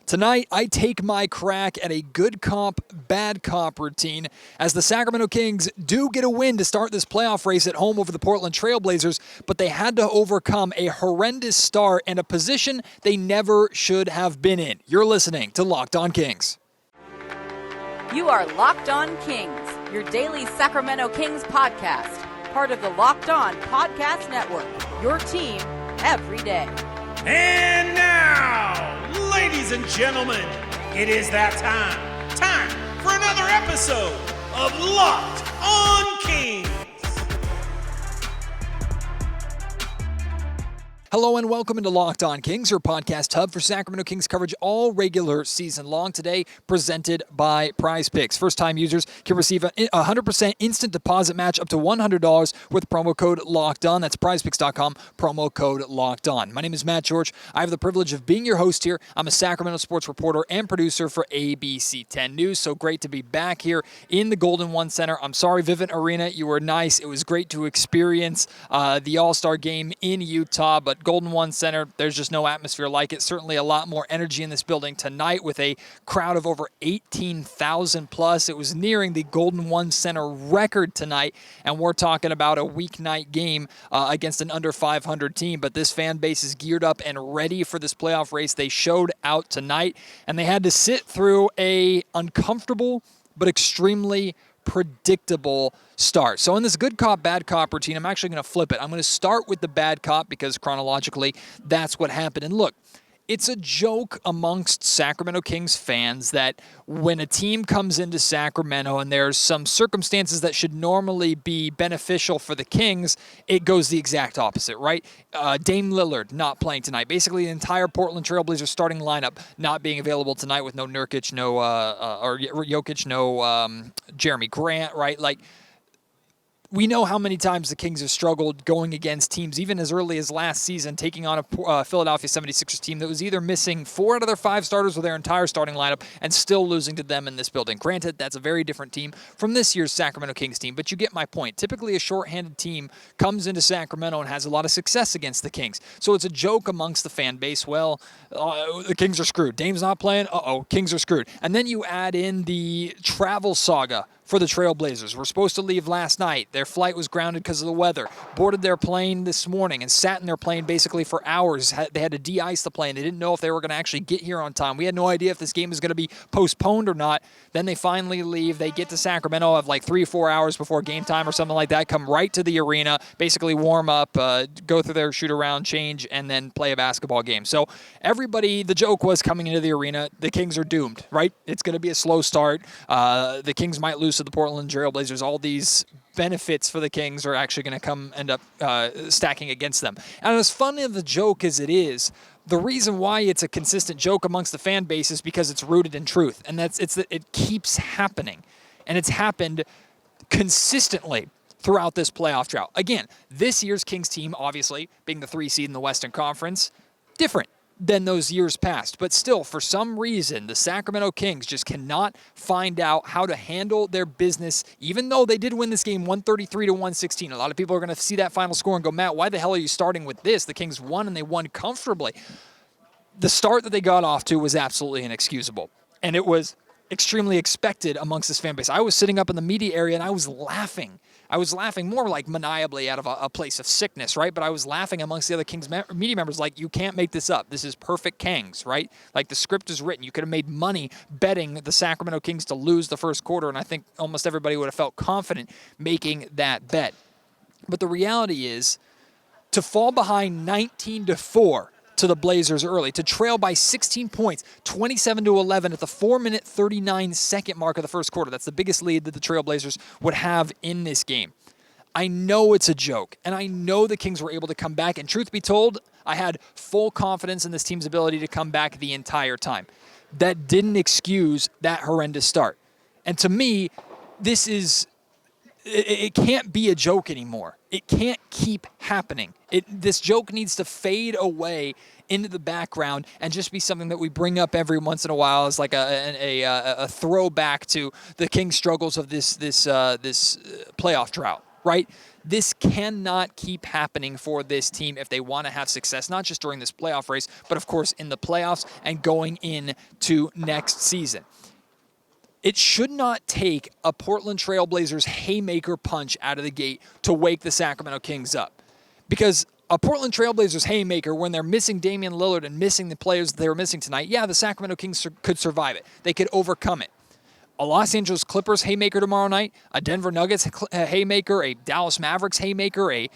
Tonight, I take my crack at a good comp, bad comp routine as the Sacramento Kings do get a win to start this playoff race at home over the Portland Trail Blazers, but they had to overcome a horrendous start and a position they never should have been in. You're listening to Locked On Kings. You are Locked On Kings, your daily Sacramento Kings podcast, part of the Locked On Podcast Network, your team every day. And now, ladies and gentlemen, it is that time for another episode of Locked On Kings. Hello and welcome into Locked On Kings, your podcast hub for Sacramento Kings coverage all regular season long. Today, presented by Prize Picks. First-time users can receive a 100% instant deposit match up to $100 with promo code Locked On. That's prizepicks.com, promo code Locked On. My name is Matt George. I have the privilege of being your host here. I'm a Sacramento sports reporter and producer for ABC 10 News. So great to be back here in the Golden One Center. I'm sorry, Vivint Arena, you were nice. It was great to experience the All-Star game in Utah, but Golden One Center, there's just no atmosphere like it. Certainly a lot more energy in this building tonight with a crowd of over 18,000 plus. It was nearing the Golden One Center record tonight, and we're talking about a weeknight game against an under 500 team, but this fan base is geared up and ready for this playoff race. They showed out tonight, and they had to sit through a uncomfortable but extremely predictable start. So in this good cop, bad cop routine, I'm actually going to flip it. I'm going to start with the bad cop because chronologically, that's what happened. And look, it's a joke amongst Sacramento Kings fans that when a team comes into Sacramento and there's some circumstances that should normally be beneficial for the Kings, it goes the exact opposite, right? Dame Lillard not playing tonight. Basically, the entire Portland Trail Blazers starting lineup not being available tonight with no Nurkic, or Jokic, no Jeremy Grant, right? Like, we know how many times the Kings have struggled going against teams, even as early as last season, taking on a Philadelphia 76ers team that was either missing 4 out of their 5 starters or their entire starting lineup and still losing to them in this building. Granted, that's a very different team from this year's Sacramento Kings team, but you get my point. Typically, a shorthanded team comes into Sacramento and has a lot of success against the Kings. So it's a joke amongst the fan base. Well, the Kings are screwed. Dame's not playing. Kings are screwed. And then you add in the travel saga for the Trailblazers. We're supposed to leave last night. Their flight was grounded because of the weather. Boarded their plane this morning and sat in their plane basically for hours. They had to de-ice the plane. They didn't know if they were going to actually get here on time. We had no idea if this game was going to be postponed or not. Then they finally leave. They get to Sacramento of like 3 or 4 hours before game time or something like that, come right to the arena, basically warm up, go through their shoot around, change, and then play a basketball game. So everybody, the joke was coming into the arena, the Kings are doomed, right? It's going to be a slow start. The Kings might lose to the Portland Trail Blazers. All these benefits for the Kings are actually going to end up stacking against them. And as funny of the joke as it is, the reason why it's a consistent joke amongst the fan base is because it's rooted in truth, and it's that it keeps happening, and it's happened consistently throughout this playoff drought. Again, this year's Kings team, obviously being the 3 seed in the Western Conference, different than those years past. But still, for some reason, the Sacramento Kings just cannot find out how to handle their business, even though they did win this game 133-116. A lot of people are going to see that final score and go, Matt, why the hell are you starting with this? The Kings won, and they won comfortably. The start that they got off to was absolutely inexcusable, and it was extremely expected amongst this fan base. I was sitting up in the media area, and I was laughing. I was laughing more like maniacally out of a place of sickness, right? But I was laughing amongst the other Kings media members like, you can't make this up. This is perfect Kings, right? Like, the script is written. You could have made money betting the Sacramento Kings to lose the first quarter, and I think almost everybody would have felt confident making that bet. But the reality is, to fall behind 19-4 to the Blazers early, to trail by 16 points, 27-11 at the 4-minute 39-second mark of the first quarter. That's the biggest lead that the Trailblazers would have in this game. I know it's a joke, and I know the Kings were able to come back, and truth be told, I had full confidence in this team's ability to come back the entire time. That didn't excuse that horrendous start. And to me, it can't be a joke anymore. It can't keep happening. This joke needs to fade away into the background and just be something that we bring up every once in a while as like a throwback to the Kings' struggles of this playoff drought, right? This cannot keep happening for this team if they want to have success, not just during this playoff race, but of course in the playoffs and going into next season. It should not take a Portland Trail Blazers haymaker punch out of the gate to wake the Sacramento Kings up. Because a Portland Trail Blazers haymaker, when they're missing Damian Lillard and missing the players they were missing tonight, yeah, the Sacramento Kings could survive it. They could overcome it. A Los Angeles Clippers haymaker tomorrow night, a Denver Nuggets haymaker, a Dallas Mavericks haymaker, a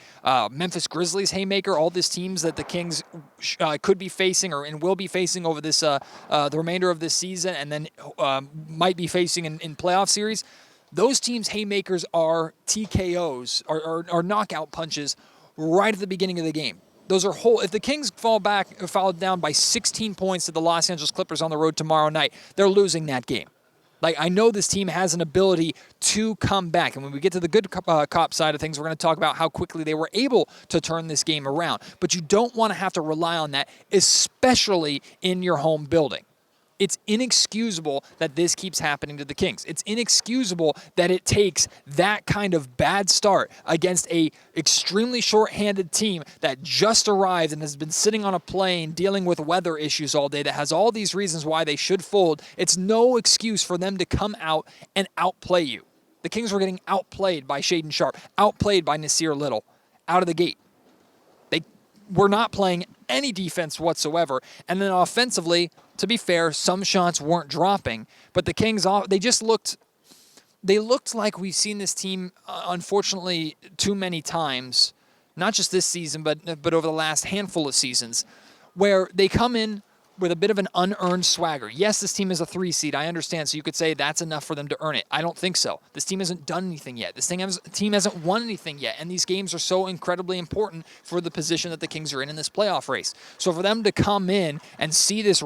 Memphis Grizzlies haymaker, all these teams that the Kings could be facing and will be facing over this the remainder of this season, and then might be facing in playoff series. Those teams' haymakers are TKOs, are knockout punches right at the beginning of the game. Those are if the Kings fall down by 16 points to the Los Angeles Clippers on the road tomorrow night, they're losing that game. Like, I know this team has an ability to come back. And when we get to the good cop side of things, we're going to talk about how quickly they were able to turn this game around. But you don't want to have to rely on that, especially in your home building. It's inexcusable that this keeps happening to the Kings. It's inexcusable that it takes that kind of bad start against a extremely short-handed team that just arrived and has been sitting on a plane dealing with weather issues all day, that has all these reasons why they should fold. It's no excuse for them to come out and outplay you. The Kings were getting outplayed by Shaedon Sharpe, outplayed by Nasir Little out of the gate. They were not playing any defense whatsoever. And then offensively, to be fair, some shots weren't dropping, but the Kings, they looked like we've seen this team, unfortunately, too many times, not just this season, but over the last handful of seasons, where they come in with a bit of an unearned swagger. Yes, this team is a 3 seed. I understand. So you could say that's enough for them to earn it. I don't think so. This team hasn't done anything yet. This team hasn't won anything yet. And these games are so incredibly important for the position that the Kings are in this playoff race. So for them to come in and see this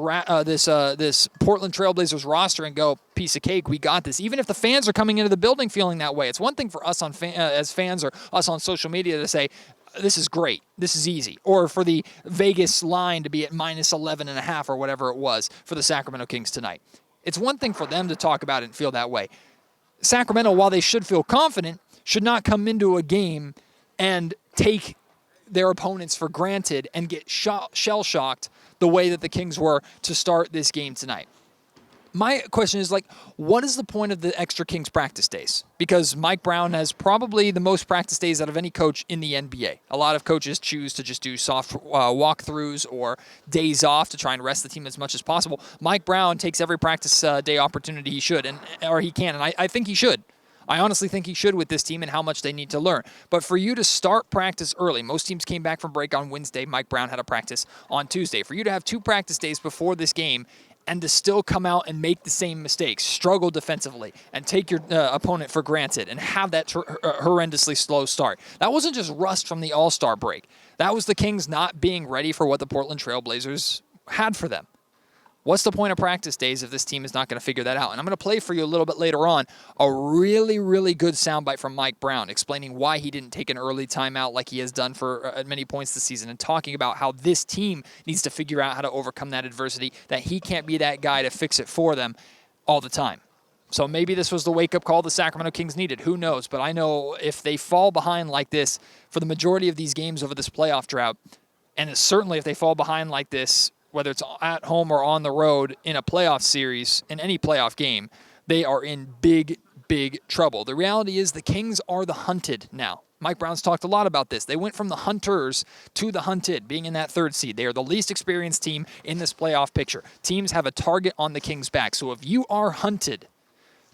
Portland Trail Blazers roster and go, piece of cake, we got this. Even if the fans are coming into the building feeling that way. It's one thing for us as fans or us on social media to say, this is great, this is easy. Or for the Vegas line to be at minus 11.5 or whatever it was for the Sacramento Kings tonight. It's one thing for them to talk about it and feel that way. Sacramento, while they should feel confident, should not come into a game and take their opponents for granted and get shell-shocked the way that the Kings were to start this game tonight. My question is, what is the point of the extra Kings practice days? Because Mike Brown has probably the most practice days out of any coach in the NBA. A lot of coaches choose to just do soft walkthroughs or days off to try and rest the team as much as possible. Mike Brown takes every practice day opportunity he should, or he can, and I think he should. I honestly think he should with this team and how much they need to learn. But for you to start practice early, most teams came back from break on Wednesday. Mike Brown had a practice on Tuesday. For you to have 2 practice days before this game and to still come out and make the same mistakes, struggle defensively, and take your opponent for granted and have that horrendously slow start. That wasn't just rust from the All-Star break. That was the Kings not being ready for what the Portland Trail Blazers had for them. What's the point of practice days if this team is not going to figure that out? And I'm going to play for you a little bit later on a really, really good soundbite from Mike Brown explaining why he didn't take an early timeout like he has done for at many points this season, and talking about how this team needs to figure out how to overcome that adversity, that he can't be that guy to fix it for them all the time. So maybe this was the wake-up call the Sacramento Kings needed. Who knows? But I know if they fall behind like this for the majority of these games over this playoff drought, and certainly if they fall behind like this, whether it's at home or on the road in a playoff series, in any playoff game, they are in big, big trouble. The reality is the Kings are the hunted now. Mike Brown's talked a lot about this. They went from the hunters to the hunted, being in that 3rd seed. They are the least experienced team in this playoff picture. Teams have a target on the Kings' back. So if you are hunted,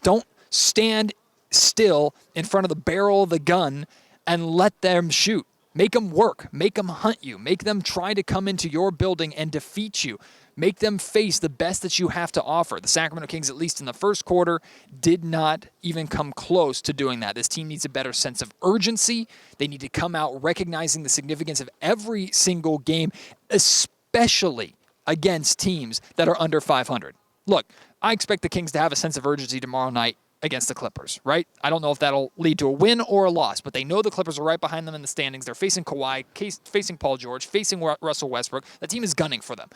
don't stand still in front of the barrel of the gun and let them shoot. Make them work. Make them hunt you. Make them try to come into your building and defeat you. Make them face the best that you have to offer. The Sacramento Kings, at least in the first quarter, did not even come close to doing that. This team needs a better sense of urgency. They need to come out recognizing the significance of every single game, especially against teams that are under 500. Look, I expect the Kings to have a sense of urgency tomorrow night against the Clippers, right? I don't know if that'll lead to a win or a loss, but they know the Clippers are right behind them in the standings. They're facing Kawhi, facing Paul George, facing Russell Westbrook. The team is gunning for them.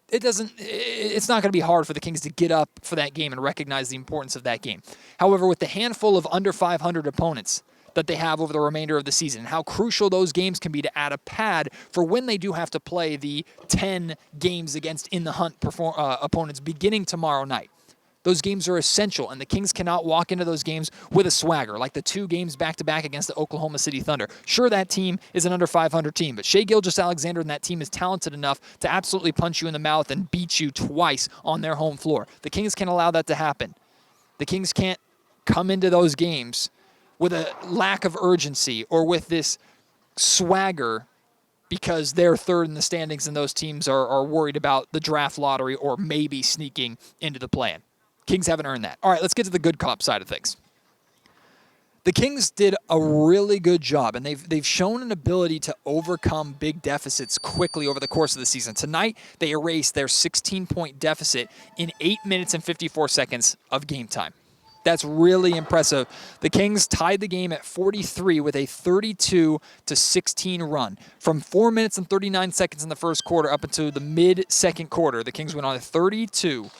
It's not going to be hard for the Kings to get up for that game and recognize the importance of that game. However, with the handful of under 500 opponents that they have over the remainder of the season, and how crucial those games can be to add a pad for when they do have to play the 10 games against in the hunt opponents beginning tomorrow night. Those games are essential, and the Kings cannot walk into those games with a swagger, like the 2 games back-to-back against the Oklahoma City Thunder. Sure, that team is an under 500 team, but Shai Gilgeous-Alexander and that team is talented enough to absolutely punch you in the mouth and beat you twice on their home floor. The Kings can't allow that to happen. The Kings can't come into those games with a lack of urgency or with this swagger because they're third in the standings and those teams are worried about the draft lottery or maybe sneaking into the play-in. Kings haven't earned that. All right, let's get to the good cop side of things. The Kings did a really good job, and they've shown an ability to overcome big deficits quickly over the course of the season. Tonight, they erased their 16-point deficit in 8 minutes and 54 seconds of game time. That's really impressive. The Kings tied the game at 43 with a 32-16 run. From 4 minutes and 39 seconds in the first quarter up until the mid-second quarter, the Kings went on a 32-16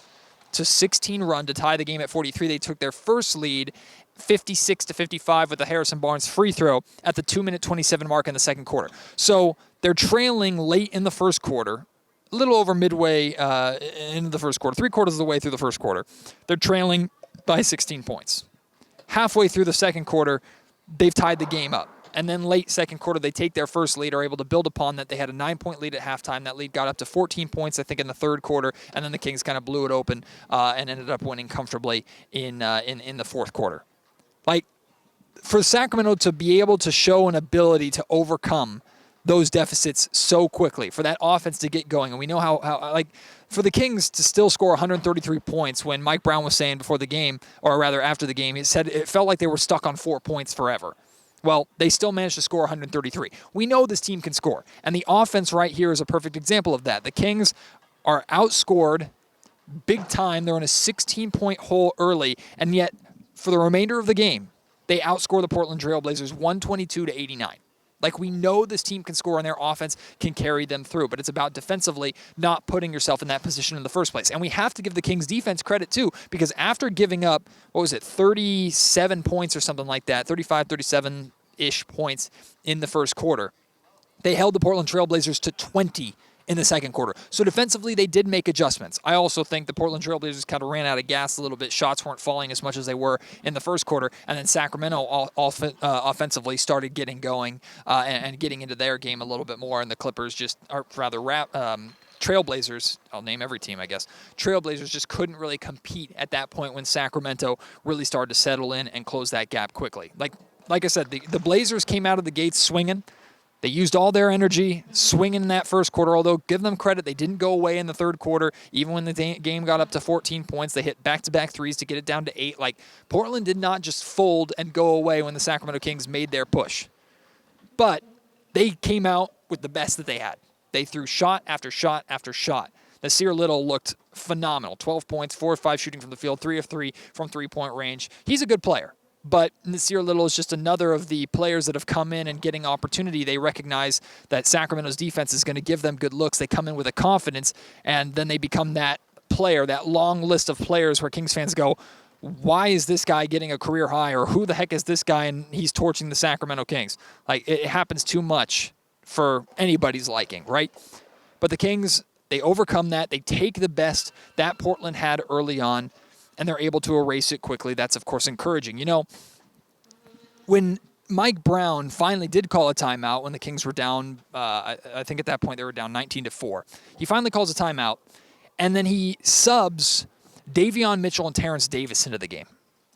run to tie the game at 43. They took their first lead, 56-55, with a Harrison Barnes free throw at the 2-minute 27 mark in the second quarter. So they're trailing late in the first quarter, a little over midway into the first quarter, 3/4 of the way through the first quarter. They're trailing by 16 points. Halfway through the second quarter, they've tied the game up. And then late second quarter, they take their first lead, are able to build upon that. They had a 9-point lead at halftime. That lead got up to 14 points, I think, in the third quarter. And then the Kings kind of blew it open and ended up winning comfortably in the fourth quarter. Like, for Sacramento to be able to show an ability to overcome those deficits so quickly, for that offense to get going. And we know how like, for the Kings to still score 133 points when Mike Brown was saying before the game, or rather after the game, he said it felt like they were stuck on 4 points forever. Well, they still managed to score 133. We know this team can score, and the offense right here is a perfect example of that. The Kings are outscored big time. They're in a 16-point hole early, and yet for the remainder of the game, they outscore the Portland Trail Blazers 122-89. Like, we know this team can score and their offense can carry them through, but it's about defensively not putting yourself in that position in the first place. And we have to give the Kings defense credit too, because after giving up, 37 points or something like that, 35, 37-ish points in the first quarter, they held the Portland Trail Blazers to 20 in the second quarter. So defensively, they did make adjustments. I also think the Portland Trail Blazers kind of ran out of gas a little bit. Shots weren't falling as much as they were in the first quarter. And then Sacramento offensively started getting going and getting into their game a little bit more. And the Clippers Trailblazers, I'll name every team, I guess. Trailblazers just couldn't really compete at that point when Sacramento really started to settle in and close that gap quickly. Like I said, the Blazers came out of the gates swinging. They used all their energy swinging in that first quarter, although give them credit, they didn't go away in the third quarter. Even when the game got up to 14 points, they hit back-to-back threes to get it down to 8. Like, Portland did not just fold and go away when the Sacramento Kings made their push. But they came out with the best that they had. They threw shot after shot after shot. Nasir Little looked phenomenal. 12 points, 4 of 5 shooting from the field, 3 of 3 from three-point range. He's a good player. But Nasir Little is just another of the players that have come in and getting opportunity. They recognize that Sacramento's defense is going to give them good looks. They come in with a confidence, and then they become that player, that long list of players where Kings fans go, why is this guy getting a career high, or who the heck is this guy and he's torching the Sacramento Kings? Like, it happens too much for anybody's liking, right? But the Kings, they overcome that. They take the best that Portland had early on, and they're able to erase it quickly. That's, of course, encouraging. You know, when Mike Brown finally did call a timeout when the Kings were down, I think at that point they were down 19-4. He finally calls a timeout, and then he subs Davion Mitchell and Terrence Davis into the game.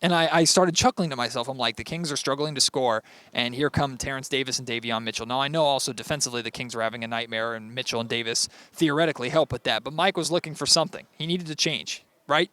And I started chuckling to myself. I'm like, the Kings are struggling to score, and here come Terrence Davis and Davion Mitchell. Now, I know also defensively the Kings are having a nightmare, and Mitchell and Davis theoretically help with that. But Mike was looking for something. He needed to change, right?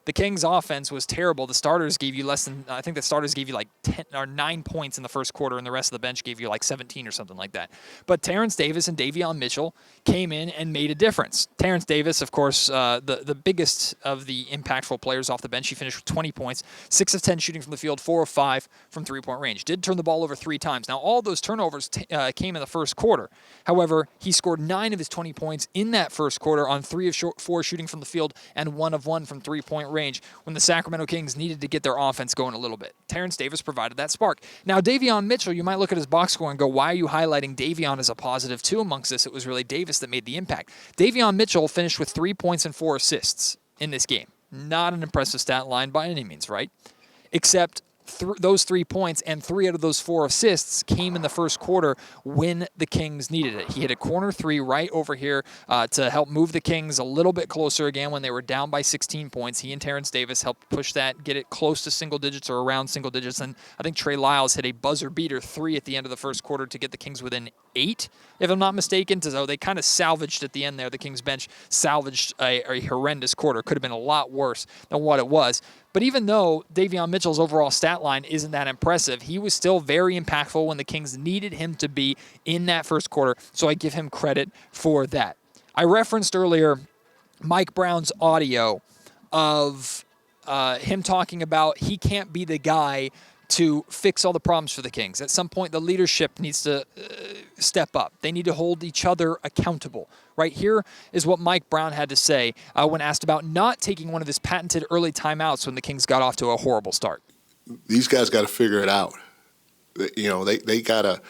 The Kings' offense was terrible. The starters gave you like 10 or 9 points in the first quarter, and the rest of the bench gave you like 17 or something like that. But Terrence Davis and Davion Mitchell came in and made a difference. Terrence Davis, of course, the biggest of the impactful players off the bench. He finished with 20 points, 6 of 10 shooting from the field, 4 of 5 from three-point range. Did turn the ball over 3 times. Now, all those turnovers came in the first quarter. However, he scored 9 of his 20 points in that first quarter on 3 of 4 shooting from the field and 1 of 1 from three-point range. range when the Sacramento Kings needed to get their offense going a little bit. Terrence Davis provided that spark. Now, Davion Mitchell, you might look at his box score and go, why are you highlighting Davion as a positive too amongst this? It was really Davis that made the impact. Davion Mitchell finished with 3 points and 4 assists in this game. Not an impressive stat line by any means, right? Except those 3 points and 3 out of those 4 assists came in the first quarter when the Kings needed it. He hit a corner 3 right over here to help move the Kings a little bit closer again when they were down by 16 points. He and Terrence Davis helped push that, get it close to single digits or around single digits. And I think Trey Lyles hit a buzzer beater 3 at the end of the first quarter to get the Kings within 8, if I'm not mistaken. So they kind of salvaged at the end there. The Kings bench salvaged a horrendous quarter. Could have been a lot worse than what it was. But even though Davion Mitchell's overall stat line isn't that impressive, he was still very impactful when the Kings needed him to be in that first quarter, so I give him credit for that. I referenced earlier Mike Brown's audio of him talking about he can't be the guy to fix all the problems for the Kings. At some point, the leadership needs to step up. They need to hold each other accountable. Right here is what Mike Brown had to say when asked about not taking one of his patented early timeouts when the Kings got off to a horrible start. These guys got to figure it out. You know, they gotta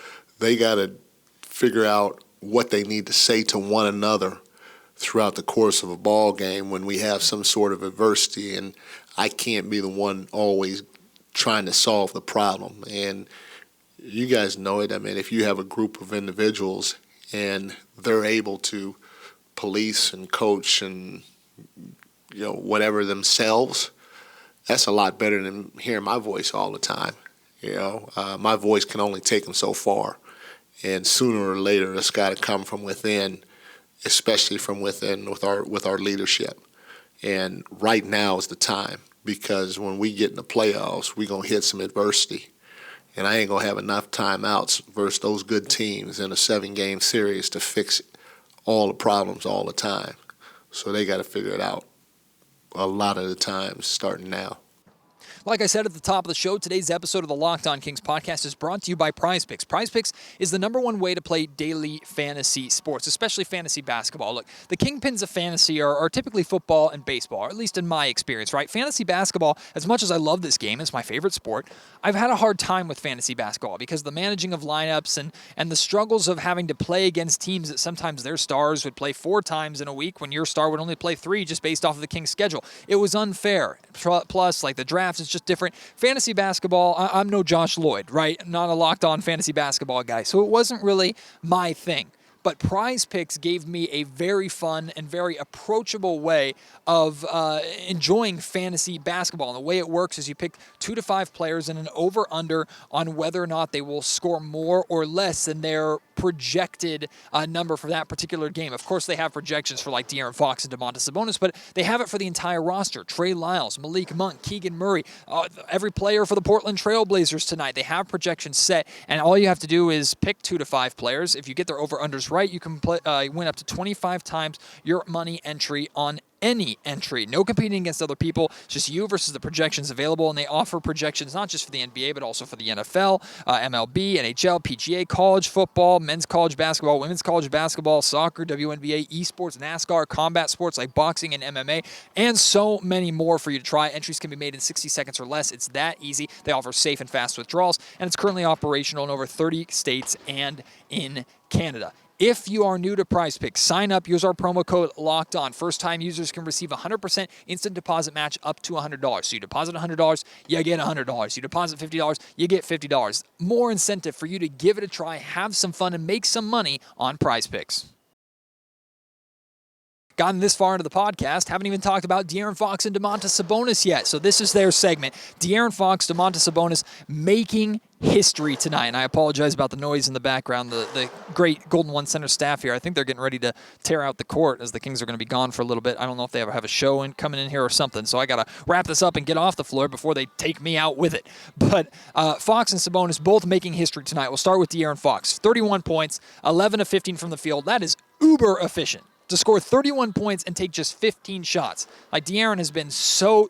figure out what they need to say to one another throughout the course of a ball game when we have some sort of adversity, and I can't be the one always trying to solve the problem. And you guys know it. I mean, if you have a group of individuals and they're able to police and coach and, you know, whatever themselves, that's a lot better than hearing my voice all the time. You know, my voice can only take them so far. And sooner or later, it's got to come from within, especially from within with our leadership. And right now is the time, because when we get in the playoffs, we're going to hit some adversity. And I ain't going to have enough timeouts versus those good teams in a 7-game series to fix all the problems all the time. So they got to figure it out a lot of the times starting now. Like I said at the top of the show, today's episode of the Locked On Kings podcast is brought to you by Prize Picks. Prize Picks is the #1 way to play daily fantasy sports, especially fantasy basketball. Look, the kingpins of fantasy are typically football and baseball, or at least in my experience, right? Fantasy basketball, as much as I love this game, it's my favorite sport, I've had a hard time with fantasy basketball because the managing of lineups and the struggles of having to play against teams that sometimes their stars would play 4 times in a week when your star would only play 3 just based off of the Kings' schedule. It was unfair. Plus, like, the draft is just different. Fantasy basketball, I'm no Josh Lloyd, right? I'm not a locked-on fantasy basketball guy, so it wasn't really my thing. But Prize Picks gave me a very fun and very approachable way of enjoying fantasy basketball. And the way it works is you pick 2 to 5 players and an over-under on whether or not they will score more or less than their projected number for that particular game. Of course, they have projections for like De'Aaron Fox and Domantas Sabonis, but they have it for the entire roster. Trey Lyles, Malik Monk, Keegan Murray, every player for the Portland Trail Blazers tonight. They have projections set, and all you have to do is pick 2 to 5 players. If you get their over-unders right, you can win up to 25 times your money entry on any entry. No competing against other people, just you versus the projections available, and they offer projections not just for the NBA, but also for the NFL, MLB, NHL, PGA, college football, men's college basketball, women's college basketball, soccer, WNBA, esports, NASCAR, combat sports like boxing and MMA, and so many more for you to try. Entries can be made in 60 seconds or less. It's that easy. They offer safe and fast withdrawals, and it's currently operational in over 30 states and in Canada. If you are new to Prize Picks, sign up, use our promo code LOCKEDON. First-time users can receive a 100% instant deposit match up to $100. So you deposit $100, you get $100. You deposit $50, you get $50. More incentive for you to give it a try, have some fun, and make some money on Prize Picks. Gotten this far into the podcast, haven't even talked about De'Aaron Fox and Domantas Sabonis yet. So this is their segment. De'Aaron Fox, Domantas Sabonis making history tonight. And I apologize about the noise in the background. The great Golden One Center staff here, I think they're getting ready to tear out the court as the Kings are going to be gone for a little bit. I don't know if they ever have a show coming in here or something. So I got to wrap this up and get off the floor before they take me out with it. But Fox and Sabonis both making history tonight. We'll start with De'Aaron Fox. 31 points, 11 of 15 from the field. That is uber efficient. To score 31 points and take just 15 shots. Like, De'Aaron has been so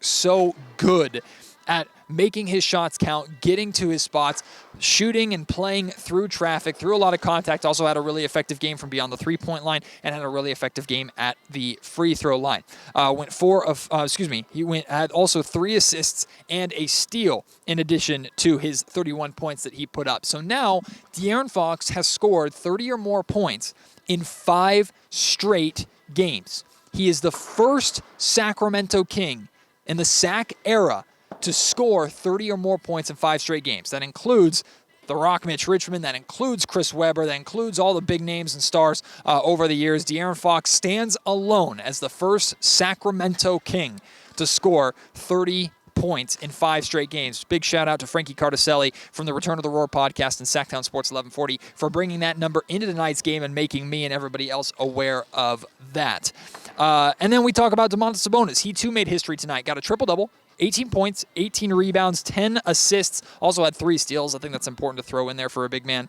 good at making his shots count, getting to his spots, shooting and playing through traffic, through a lot of contact. Also had a really effective game from beyond the three-point line and had a really effective game at the free throw line. He had also 3 assists and a steal in addition to his 31 points that he put up. So now De'Aaron Fox has scored 30 or more points in 5 straight games. He is the first Sacramento King in the Sac era to score 30 or more points in 5 straight games. That includes The Rock Mitch Richmond. That includes Chris Webber. That includes all the big names and stars over the years. De'Aaron Fox stands alone as the first Sacramento King to score 30 points in 5 straight games. Big shout out to Frankie Cardicelli from the Return of the Roar podcast and Sacktown Sports 1140 for bringing that number into tonight's game and making me and everybody else aware of that. And then we talk about Domantas Sabonis. He too made history tonight. Got a triple-double. 18 points, 18 rebounds, 10 assists, also had 3 steals. I think that's important to throw in there for a big man.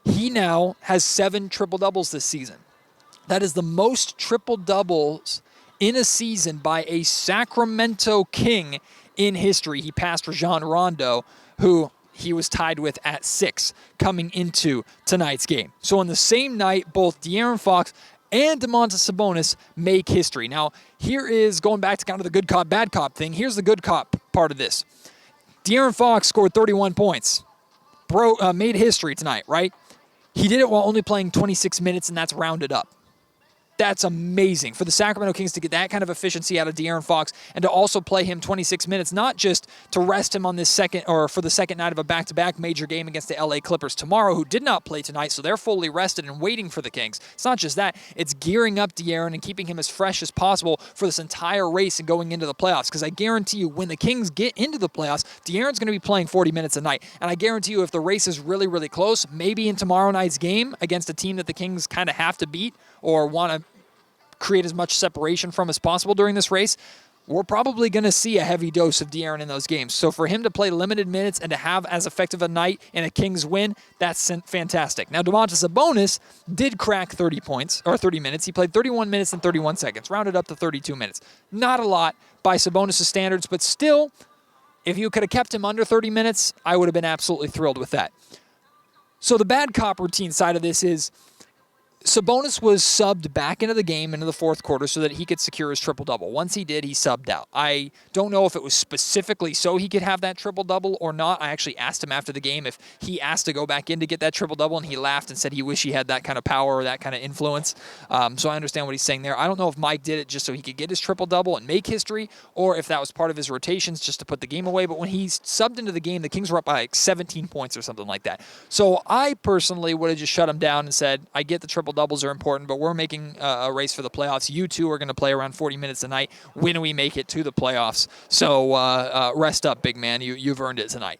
He now has 7 triple-doubles this season. That is the most triple-doubles in a season by a Sacramento King in history. He passed Rajon Rondo, who he was tied with at 6 coming into tonight's game. So on the same night, both De'Aaron Fox and Domantas Sabonis make history. Now, here is going back to kind of the good cop, bad cop thing. Here's the good cop part of this. De'Aaron Fox scored 31 points. Made history tonight, right? He did it while only playing 26 minutes, and that's rounded up. That's amazing for the Sacramento Kings to get that kind of efficiency out of De'Aaron Fox and to also play him 26 minutes, not just to rest him on this second or for the second night of a back-to-back major game against the LA Clippers tomorrow, who did not play tonight, so they're fully rested and waiting for the Kings. It's not just that. It's gearing up De'Aaron and keeping him as fresh as possible for this entire race and going into the playoffs, because I guarantee you when the Kings get into the playoffs, De'Aaron's going to be playing 40 minutes a night, and I guarantee you if the race is really, really close, maybe in tomorrow night's game against a team that the Kings kind of have to beat or want to create as much separation from as possible during this race, we're probably going to see a heavy dose of De'Aaron in those games. So for him to play limited minutes and to have as effective a night in a Kings win, that's fantastic. Now, Domantas Sabonis did crack 30 minutes. He played 31 minutes and 31 seconds, rounded up to 32 minutes. Not a lot by Sabonis' standards, but still, if you could have kept him under 30 minutes, I would have been absolutely thrilled with that. So the bad cop routine side of this is Sabonis was subbed back into the game into the fourth quarter so that he could secure his triple-double. Once he did, he subbed out. I don't know if it was specifically so he could have that triple-double or not. I actually asked him after the game if he asked to go back in to get that triple-double, and he laughed and said he wished he had that kind of power or that kind of influence. So I understand what he's saying there. I don't know if Mike did it just so he could get his triple-double and make history, or if that was part of his rotations just to put the game away. But when he subbed into the game, the Kings were up by like 17 points or something like that. So I personally would have just shut him down and said, I get the triple-doubles are important, but we're making a race for the playoffs. You two are going to play around 40 minutes a night when we make it to the playoffs. So rest up, big man. You've earned it tonight.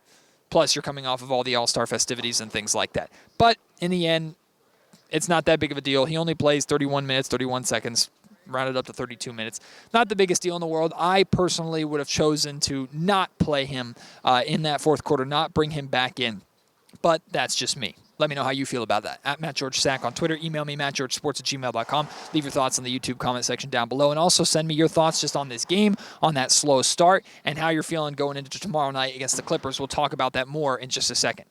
Plus, you're coming off of all the All-Star festivities and things like that. But in the end, it's not that big of a deal. He only plays 31 minutes, 31 seconds, rounded up to 32 minutes. Not the biggest deal in the world. I personally would have chosen to not play him in that fourth quarter, not bring him back in. But that's just me. Let me know how you feel about that. At Matt George Sack on Twitter. Email me, mattgeorgesports@gmail.com. Leave your thoughts in the YouTube comment section down below. And also send me your thoughts just on this game, on that slow start, and how you're feeling going into tomorrow night against the Clippers. We'll talk about that more in just a second.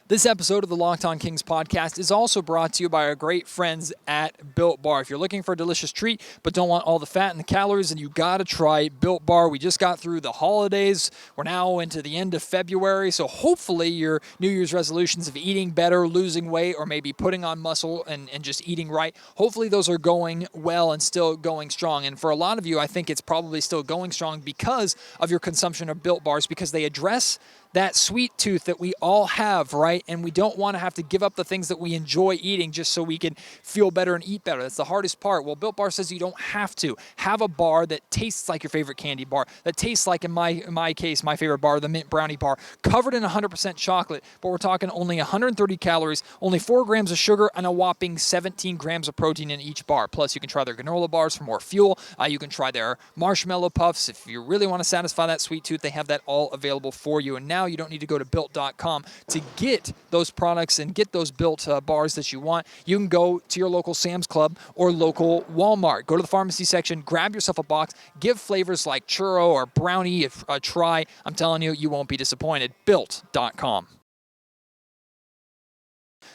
This episode of the Locked On Kings podcast is also brought to you by our great friends at Built Bar. If you're looking for a delicious treat but don't want all the fat and the calories, then you got to try Built Bar. We just got through the holidays. We're now into the end of February, so hopefully your New Year's resolutions of eating better, losing weight, or maybe putting on muscle and just eating right, hopefully those are going well and still going strong. And for a lot of you, I think it's probably still going strong because of your consumption of Built Bars, because they address that sweet tooth that we all have, right? And we don't want to have to give up the things that we enjoy eating just so we can feel better and eat better. That's the hardest part. Well, Built Bar says you don't have to. Have a bar that tastes like your favorite candy bar, that tastes like, in my case, my favorite bar, the Mint Brownie Bar, covered in 100% chocolate, but we're talking only 130 calories, only 4 grams of sugar, and a whopping 17 grams of protein in each bar. Plus, you can try their granola bars for more fuel. You can try their marshmallow puffs. If you really want to satisfy that sweet tooth, they have that all available for you. And now you don't need to go to Built.com to get get those products and get those built bars that you want, you can go to your local Sam's Club or local Walmart. Go to the pharmacy section, grab yourself a box, give flavors like churro or brownie a try. I'm telling you, you won't be disappointed. Built.com.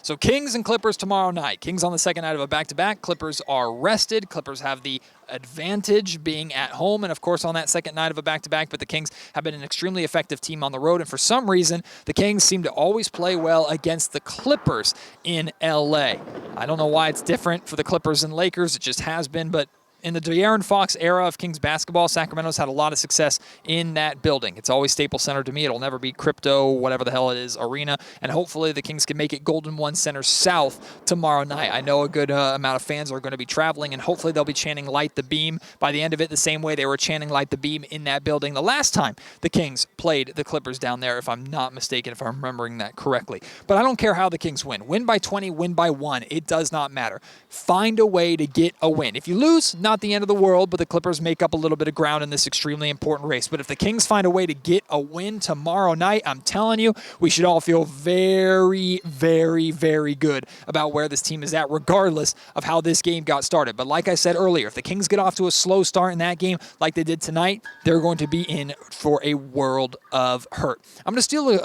So Kings and Clippers tomorrow night. Kings on the second night of a back-to-back. Clippers are rested. Clippers have the advantage being at home and, of course, on that second night of a back-to-back. But the Kings have been an extremely effective team on the road. And for some reason, the Kings seem to always play well against the Clippers in L.A. I don't know why it's different for the Clippers and Lakers. It just has been. But in the De'Aaron Fox era of Kings basketball, Sacramento's had a lot of success in that building. It's always Staples Center to me. It'll never be Crypto, whatever the hell it is, Arena. And hopefully the Kings can make it Golden One Center South tomorrow night. I know a good amount of fans are going to be traveling, and hopefully they'll be chanting Light the Beam by the end of it the same way they were chanting Light the Beam in that building the last time the Kings played the Clippers down there, if I'm not mistaken, if I'm remembering that correctly. But I don't care how the Kings win. Win by 20, win by 1. It does not matter. Find a way to get a win. If you lose, not the end of the world, but the Clippers make up a little bit of ground in this extremely important race. But if the Kings find a way to get a win tomorrow night, I'm telling you, we should all feel very, very, very good about where this team is at, regardless of how this game got started. But like I said earlier, if the Kings get off to a slow start in that game like they did tonight, they're going to be in for a world of hurt. I'm going to steal,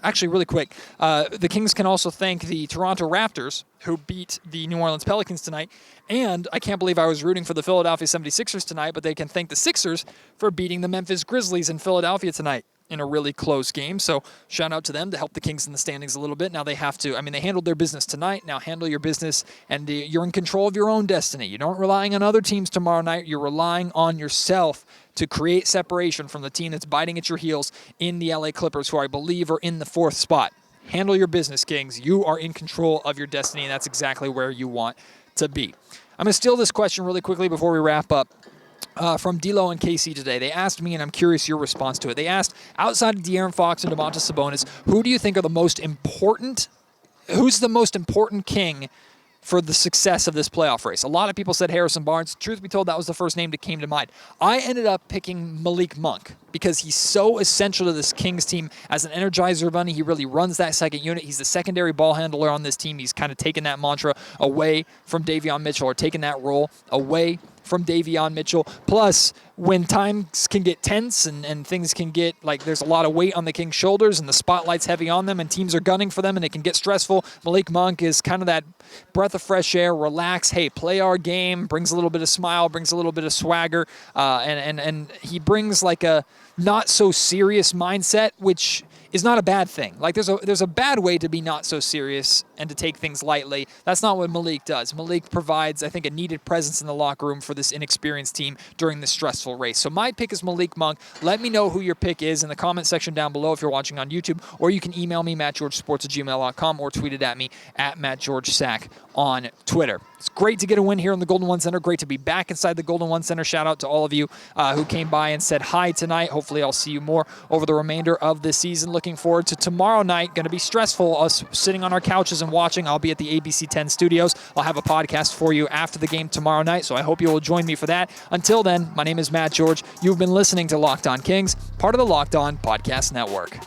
actually really quick, the Kings can also thank the Toronto Raptors, who beat the New Orleans Pelicans tonight. And I can't believe I was rooting for the Philadelphia 76ers tonight, but they can thank the Sixers for beating the Memphis Grizzlies in Philadelphia tonight in a really close game. So shout out to them to help the Kings in the standings a little bit. Now they have to, they handled their business tonight. Now handle your business, and you're in control of your own destiny. You don't relying on other teams tomorrow night. You're relying on yourself to create separation from the team that's biting at your heels in the LA Clippers, who I believe are in the 4th spot. Handle your business, Kings. You are in control of your destiny, and that's exactly where you want to be. I'm going to steal this question really quickly before we wrap up. From D'Lo and KC today. They asked me, and I'm curious your response to it. They asked, outside of De'Aaron Fox and Domantas Sabonis, who do you think are the most important? Who's the most important King for the success of this playoff race? A lot of people said Harrison Barnes. Truth be told, that was the first name that came to mind. I ended up picking Malik Monk because he's so essential to this Kings team as an energizer bunny. He really runs that second unit. He's the secondary ball handler on this team. He's kind of taken that mantra away from Davion Mitchell, or taken that role away from Davion Mitchell. Plus, when times can get tense and things can get, like, there's a lot of weight on the Kings' shoulders and the spotlight's heavy on them and teams are gunning for them and it can get stressful, Malik Monk is kind of that breath of fresh air, relax, hey, play our game, brings a little bit of smile, brings a little bit of swagger, and he brings like a not so serious mindset, which is not a bad thing. Like, there's a bad way to be not so serious and to take things lightly. That's not what Malik does. Malik provides, I think, a needed presence in the locker room for this inexperienced team during this stressful race. So my pick is Malik Monk. Let me know who your pick is in the comment section down below if you're watching on YouTube, or you can email me, mattgeorgesports@gmail.com, or tweet it at me at mattgeorgesack on Twitter. It's great to get a win here in the Golden One Center. Great to be back inside the Golden One Center. Shout out to all of you who came by and said hi tonight. Hopefully I'll see you more over the remainder of this season. Looking forward to tomorrow night. Going to be stressful, us sitting on our couches and watching. I'll be at the ABC 10 studios. I'll have a podcast for you after the game tomorrow night, so I hope you will join me for that. Until then, my name is Matt George. You've been listening to Locked On Kings, part of the Locked On Podcast Network.